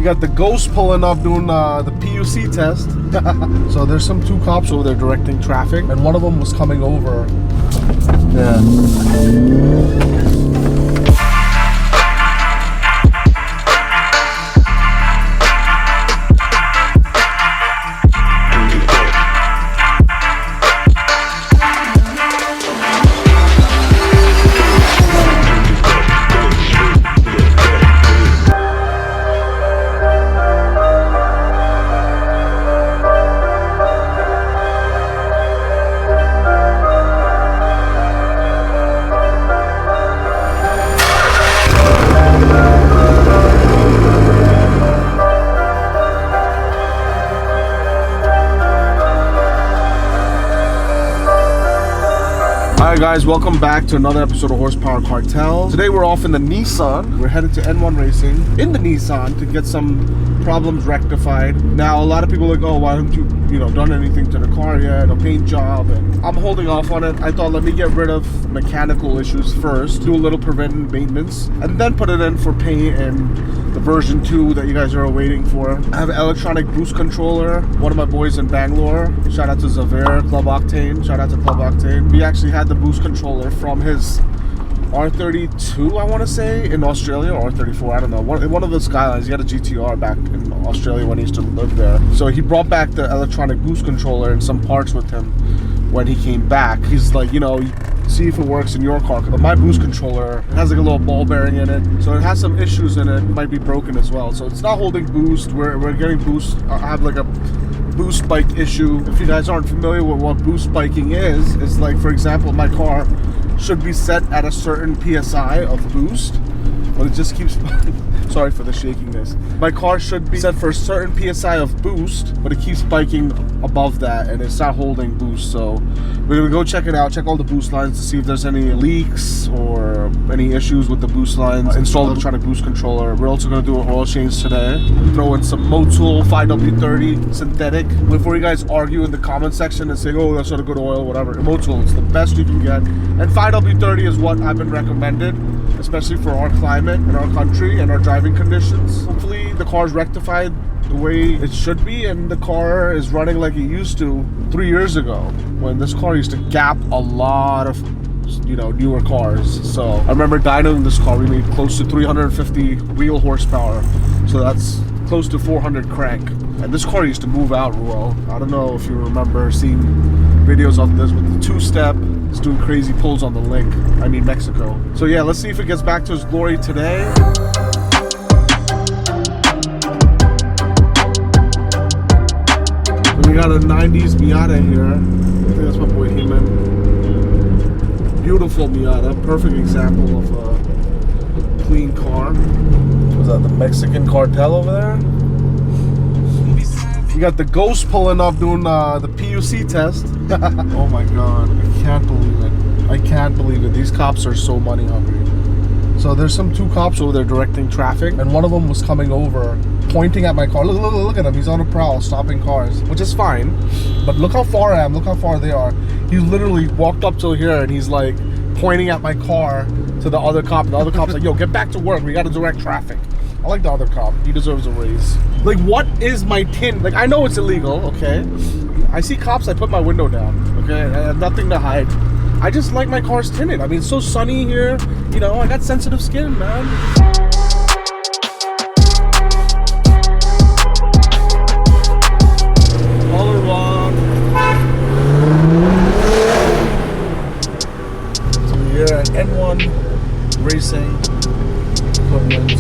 got the ghost pulling up doing the PUC test. So there's two cops over there directing traffic, and one of them was coming over. Yeah. Alright guys, welcome back to another episode of Horsepower Cartel. Today we're off in the Nissan. We're headed to N1 Racing in the Nissan to get some problems rectified. Now a lot of people are like, oh, why haven't you done anything to the car yet, a paint job? And I'm holding off on it. I thought, let me get rid of mechanical issues first, do a little preventive maintenance, and then put it in for paint and the version 2 that you guys are waiting for. I have an electronic boost controller. One of my boys in Bangalore, shout out to Zavir, Club Octane, shout out to Club Octane. He actually had the boost controller from his R32, I want to say, in Australia, or R34, I don't know. One of the Skylines. He had a GTR back in Australia when he used to live there. So he brought back the electronic boost controller and some parts with him when he came back. He's like, see if it works in your car. But my boost controller, it has like a little ball bearing in it, so it has some issues in it. It might be broken as well. So it's not holding boost. We're getting boost. I have like a boost spike issue. If you guys aren't familiar with what boost spiking is, it's like, for example, my car should be set at a certain PSI of boost, but it just keeps sorry for the shakiness. My car should be set for a certain PSI of boost, but it keeps spiking above that and it's not holding boost. So we're gonna go check it out, check all the boost lines to see if there's any leaks or any issues with the boost lines. Install the electronic boost controller. We're also gonna do an oil change today. Throw in some Motul 5W30 synthetic. Before you guys argue in the comment section and say, oh, that's not a good oil, whatever, Motul, it's the best you can get. And 5W30 is what I've been recommended, especially for our climate and our country and our driving conditions. Hopefully the car's rectified the way it should be and the car is running like it used to 3 years ago, when this car used to gap a lot of newer cars. So I remember dynoing this car. We made close to 350 wheel horsepower, so that's close to 400 crank. And this car used to move out, Ruel. I don't know if you remember seeing videos of this with the two-step. It's doing crazy pulls on the link. I mean Mexico. So yeah, let's see if it gets back to its glory today. We got a 90s Miata here. I think that's my boy Heeman. Beautiful Miata. Perfect example of a clean car. Was that the Mexican cartel over there? You got the ghost pulling up doing the PUC test. Oh my god, I can't believe it. I can't believe it. These cops are so money hungry. So there's two cops over there directing traffic, and one of them was coming over, pointing at my car. Look at him. He's on a prowl, stopping cars, which is fine. But look how far I am. Look how far they are. He literally walked up till here, and he's like pointing at my car to the other cop. The other cop's like, yo, get back to work. We got to direct traffic. I like the other cop. He deserves a raise. Like, what is my tint? Like, I know it's illegal, okay? I see cops, I put my window down, okay? I have nothing to hide. I just like my car's tinted. I mean, it's so sunny here. I got sensitive skin, man. All wrong. So we're here at N1 Racing Equipment.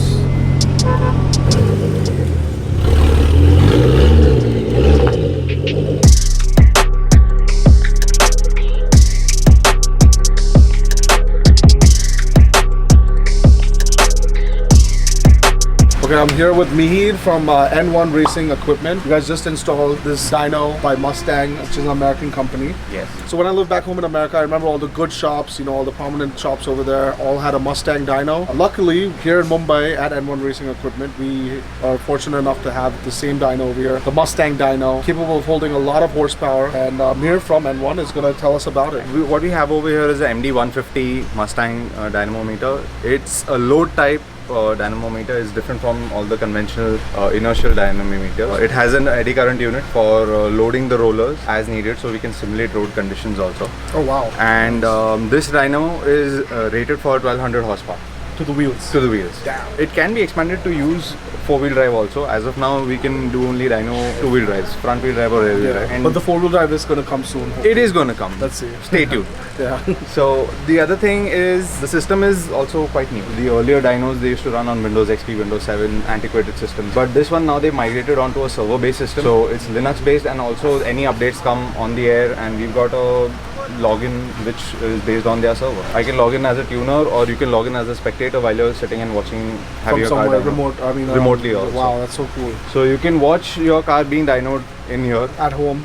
Okay, I'm here with Mihir from N1 Racing Equipment. You guys just installed this dyno by Mustang, which is an American company. Yes. So when I lived back home in America, I remember all the good shops, all the prominent shops over there all had a Mustang dyno. Luckily, here in Mumbai at N1 Racing Equipment, we are fortunate enough to have the same dyno over here, the Mustang dyno, capable of holding a lot of horsepower. And Mihir from N1 is going to tell us about it. What we have over here is the MD150 Mustang dynamometer. It's a load type dynamometer is different from all the conventional inertial dynamometers. It has an eddy current unit for loading the rollers as needed, so we can simulate road conditions also. Oh wow. And this dynamo is rated for 1200 horsepower. To the wheels. To the wheels. Damn. It can be expanded to use four-wheel drive also. As of now, we can do only dyno two-wheel drives, front-wheel drive or rear-wheel drive. And but the four-wheel drive is going to come soon. Hopefully. It is going to come. Let's see. Stay tuned. Yeah. So the other thing is the system is also quite new. The earlier dynos, they used to run on Windows XP, Windows 7, antiquated systems. But this one now they migrated onto a server-based system. So it's Linux-based, and also any updates come on the air, and we've got a login which is based on their server. I can log in as a tuner, or you can log in as a spectator while you're sitting and watching from your somewhere car remotely also. Wow, that's so cool. So you can watch your car being dynoed in here at home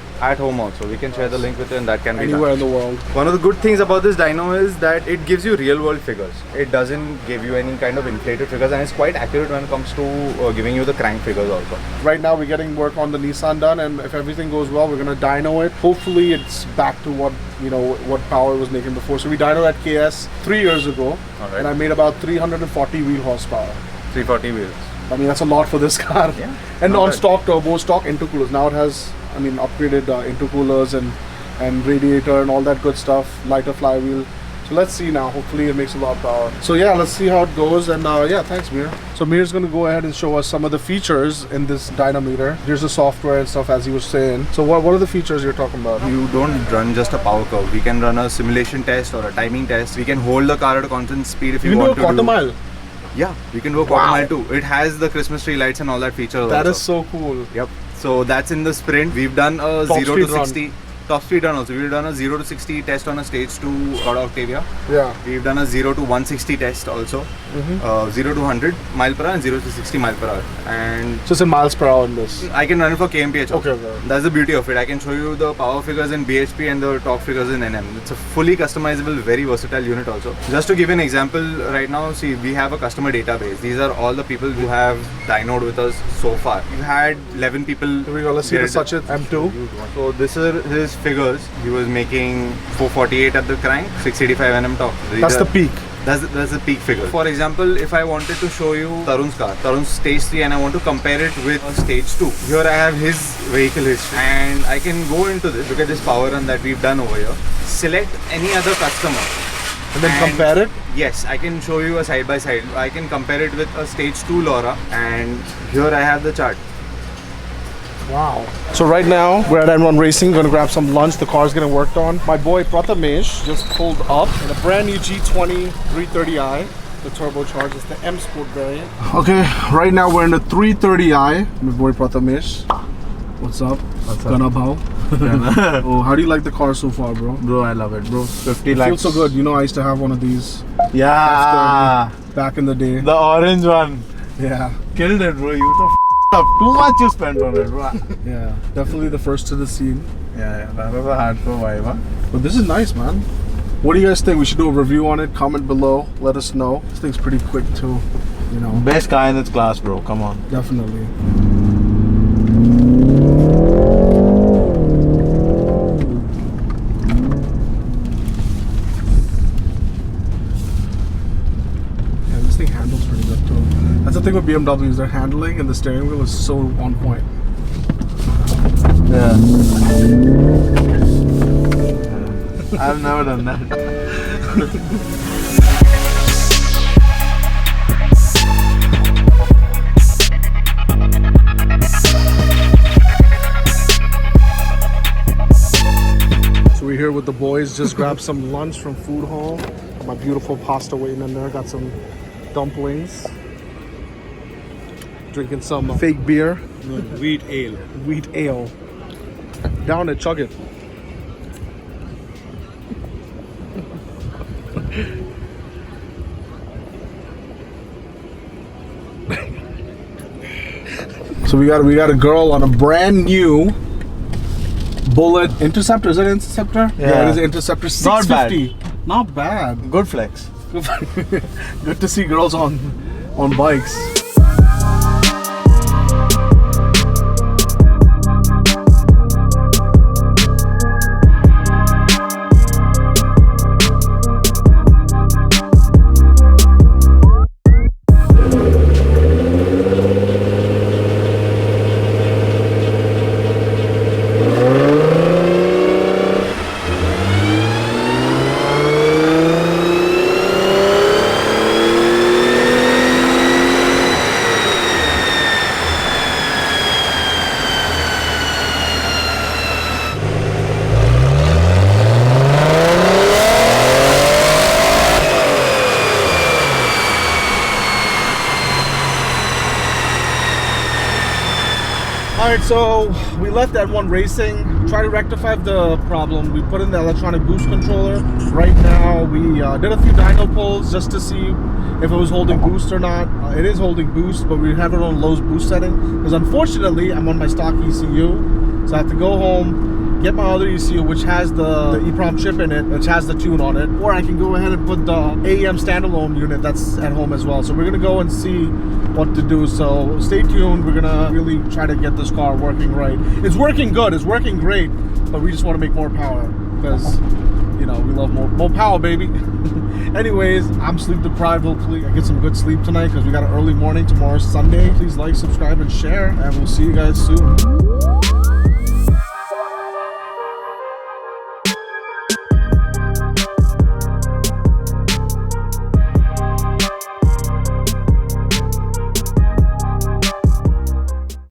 also. We can share the link with you, and that can be anywhere in the world. One of the good things about this dyno is that it gives you real world figures. It doesn't give you any kind of inflated figures, and it's quite accurate when it comes to giving you the crank figures also. Right now we're getting work on the Nissan done, and if everything goes well, we're going to dyno it. Hopefully it's back to what power it was making before. So we dynoed at KS 3 years ago, and I made about 340 wheel horsepower. 340 wheels. I mean, that's a lot for this car. Yeah. And on stock turbo, stock intercoolers. Now it has, upgraded intercoolers and radiator and all that good stuff, lighter flywheel. So let's see now. Hopefully it makes a lot of power. So yeah, let's see how it goes. And yeah, thanks, Mir. So Mir's going to go ahead and show us some of the features in this dynamometer. Here's the software and stuff, as he was saying. So what are the features you're talking about? You don't run just a power curve. We can run a simulation test or a timing test. We can hold the car at a constant speed if you want to. You can do a quarter mile. Yeah, we can do a quarter mile too. It has the Christmas tree lights and all that features. That is so cool. Yep. So that's in the sprint. We've done a Top 0 to speed 60. Run. Top speed run also. We've done a 0 to 60 test on a stage 2 out of Octavia. Yeah. We've done a 0 to 160 test also. 0 to 100 mile per hour and 0 to 60 mile per hour. And just in miles per hour in this. I can run it for kmph also. Okay. That's the beauty of it. I can show you the power figures in bhp and the torque figures in nm. It's a fully customizable, very versatile unit also. Just to give you an example, right now, see, we have a customer database. These are all the people who have dynoed with us so far. We've had 11 people. Here we go. Let's see the Sachin M2. So this is his figures. He was making 448 at the crank, 685 Nm torque. That's the peak. That's the peak figure. For example, if I wanted to show you Tarun's car, Tarun's stage 3, and I want to compare it with a stage 2. Here I have his vehicle history, and I can go into this. Look at this power run that we've done over here. Select any other customer. And then compare it? Yes, I can show you a side by side. I can compare it with a stage 2 Laura, and here I have the chart. Wow. So right now we're at N1 Racing, gonna grab some lunch. The car's getting worked on. My boy Prathamesh just pulled up in a brand new G20 330i. The turbocharged, it's the M Sport variant. Okay, right now we're in the 330i. My boy Prathamesh. What's up? What's Gana Bhau. Oh, how do you like the car so far, bro? Bro, I love it, bro. 50 It lakhs. feels so good. You know, I used to have one of these. Yeah. Back in the day. The orange one. Yeah. Killed it, bro. You up. Too much you spent on it, bro. Yeah. Definitely the first to the scene. Yeah. That was a hardcore vibe, huh? But this is nice, man. What do you guys think? We should do a review on it. Comment below. Let us know. This thing's pretty quick too. You know. Best car in its class, bro. Come on. Definitely. Yeah, this thing handles pretty good too. That's the thing with BMWs. Their handling and the steering wheel is so on point. Yeah. I've never done that. So we're here with the boys. Just grabbed some lunch from Food Hall. Got my beautiful pasta waiting in there. Got some dumplings. Drinking some fake beer. Wheat ale. Wheat ale. Down it, chug it. So we got a girl on a brand new Bullet Interceptor. Is it Interceptor? Yeah. It is Interceptor 650. Not bad. Good flex. Good to see girls on bikes. Alright, so we left N1 Racing, try to rectify the problem. We put in the electronic boost controller. Right now we did a few dyno pulls just to see if it was holding boost or not. It is holding boost, but we have it on Low's boost setting because unfortunately I'm on my stock ECU, so I have to go home, get my other ECU which has the EEPROM chip in it, which has the tune on it, or I can go ahead and put the AEM standalone unit that's at home as well. So we're gonna go and see what to do, so stay tuned. We're gonna really try to get this car working right. It's working good, it's working great, but we just want to make more power because, you know, we love more power, baby. Anyways, I'm sleep deprived. Hopefully I get some good sleep tonight because we got an early morning. Tomorrow's Sunday. Please like, subscribe, and share, and we'll see you guys soon.